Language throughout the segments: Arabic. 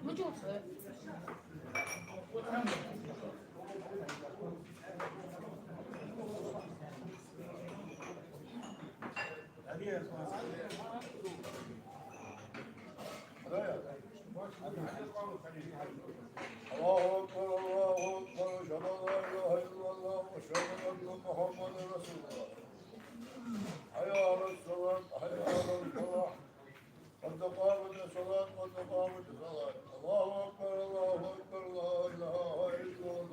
不就此？الله أكبر الله أكبر أشهد أن لا إله إلا الله وأشهد أن محمدا رسول الله حي على الصلاة حي على الفلاح قد قامت الصلاة قد قامت الصلاة الله أكبر الله أكبر لا إله إلا الله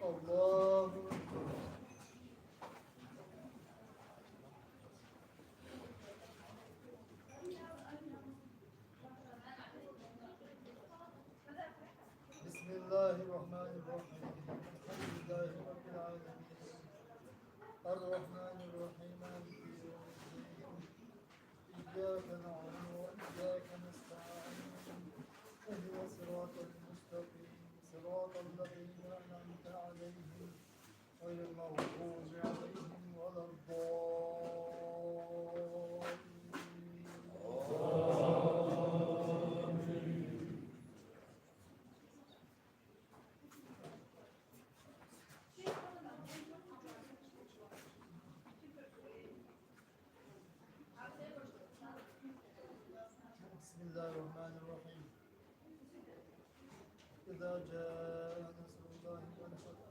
الله بسم الله الرحمن الرحيم الحمد لله رب العالمين الرحمن الرحيم مالك يوم الدين إياك نعبد وإياك نستعين اهدنا الصراط المستقيم صراط الذين أنعمت عليهم غير المغضوب عليهم ولا الضالين بسم الله الرحمن الرحيم إذا جاء نصر الله والفتح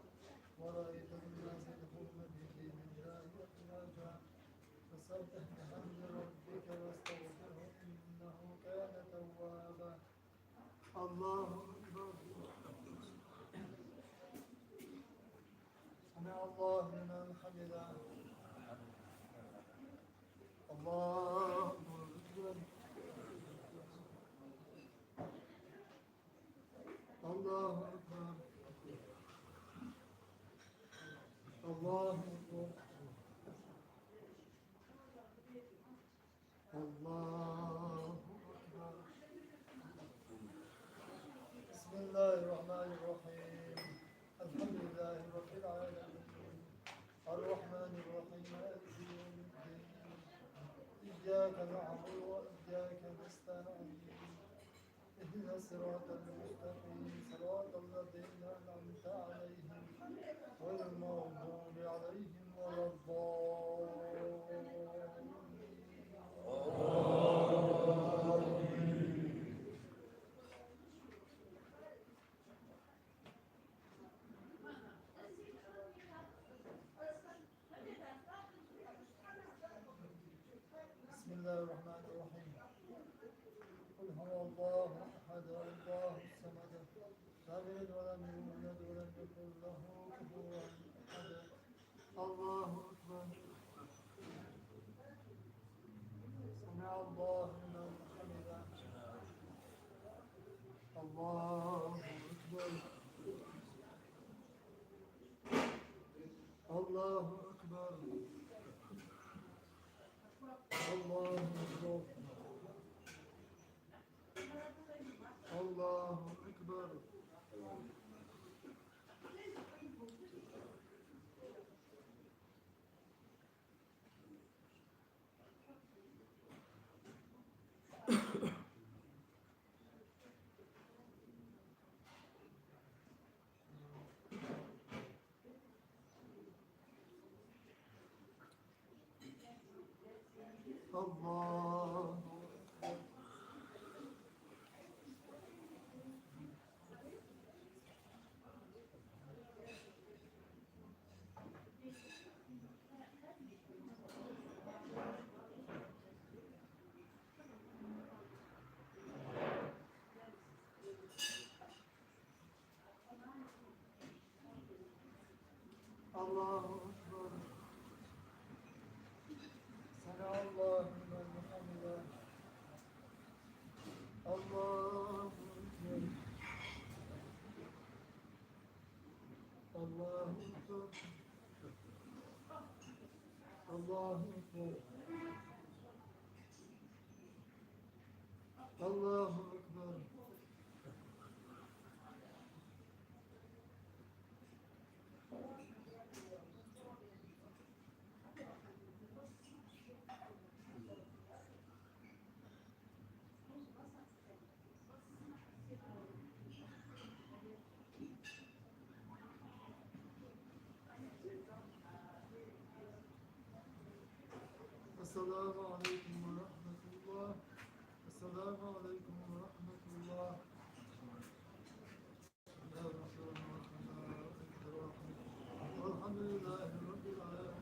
ورأيت الناس يدخلون في دين الله أفواجا فسبح بحمد ربك واستغفره إنه كان توابا الله أكبر سمع الله لمن حمده الله أكبر الله أكبر الله أكبر الله أكبر بسم الله الرحمن الرحيم الحمد لله رب العالمين الرحمن الرحيم مالك يوم الدين إياك نعبد وإياك نستعين اهدنا الصراط المستقيم صراط الذين أنعمت عليهم غير المغضوب عليهم ولا الضالين بسم الله الرحمن الرحيم قل هو الله أحد الله الصمد لم يلد ولم يولد ولم يكن له كفوا أحد الله أكبر سمع الله لمن حمده الله أكبر الله أكبر الله أكبر الله أكبر الله الله أكبر Allahu Ekber. Allahu Ekber. Esselamu Aleyküm ve Rahmetullah. Esselamu Aleyküm ve Rahmetullah. Elhamdülillahi Rabbil Alemin.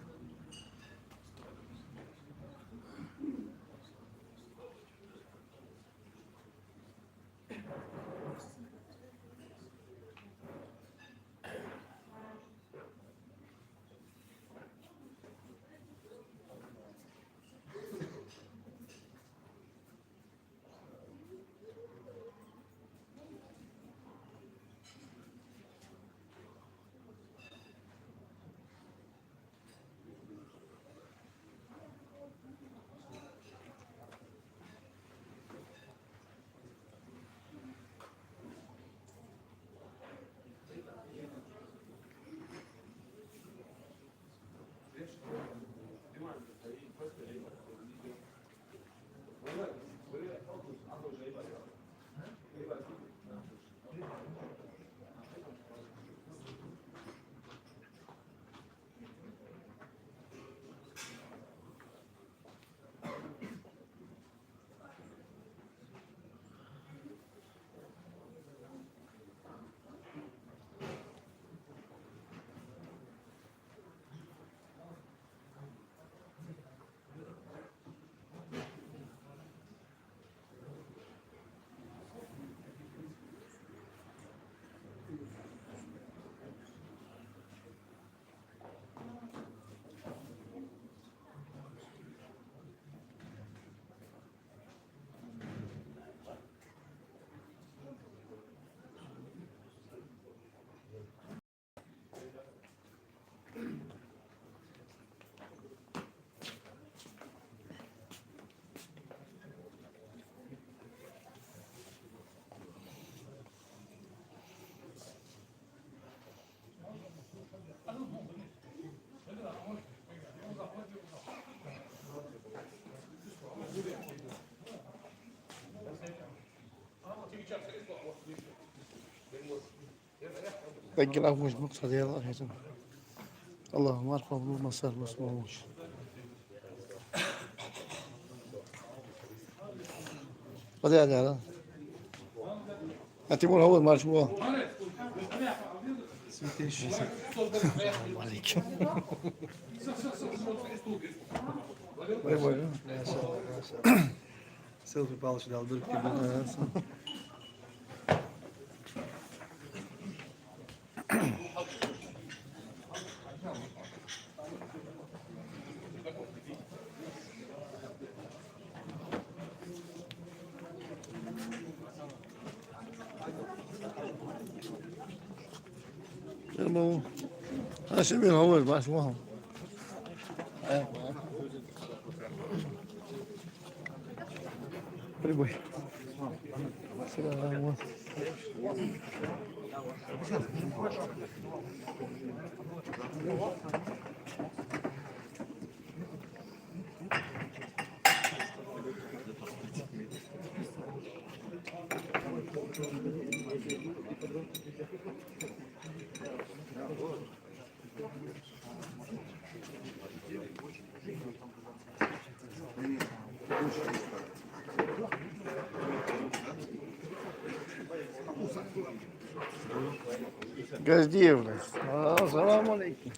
سجل أبوش مقصد يا الله يا اللهم ارفع بلوما سهل مسموش قد يعني هذا أنت مول أول ما شو السلام عليكم Selfie paaltje daar druk je المهم أنا شبيه أول ما شو هم Прибой. Сразу. Газдиевна. Салам алейкум.